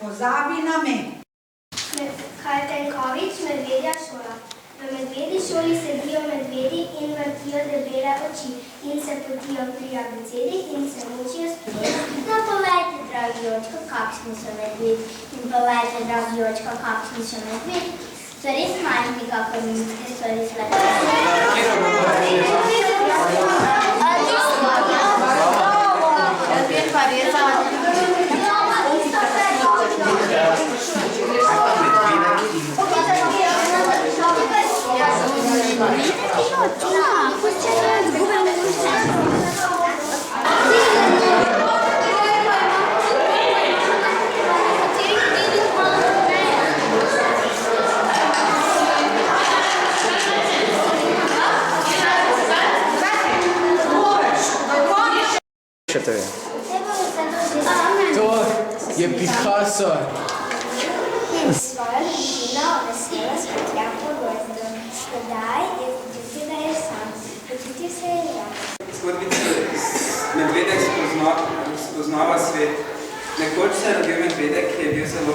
Pozabi na me. Haltenkovič, medvedja šola. V medvedji šoli sedijo medvedi in vrtijo debele oči in se potijo pri abecedi in se mučijo s prijemi. No, povejte, dragi očko, kakšni so medvedi. In povejte, dragi očko, kakšni so medvedi. So res majhni, kakor mislite, so res lepi. To je Picasso. Svojo ljubino veselo spotja po gozdu. Tedaj je počutil, da je sam. Počutil se je žal. Zgodbica medvedek spoznava svet. Nekoč se je rodil medvedek, ki je bil zelo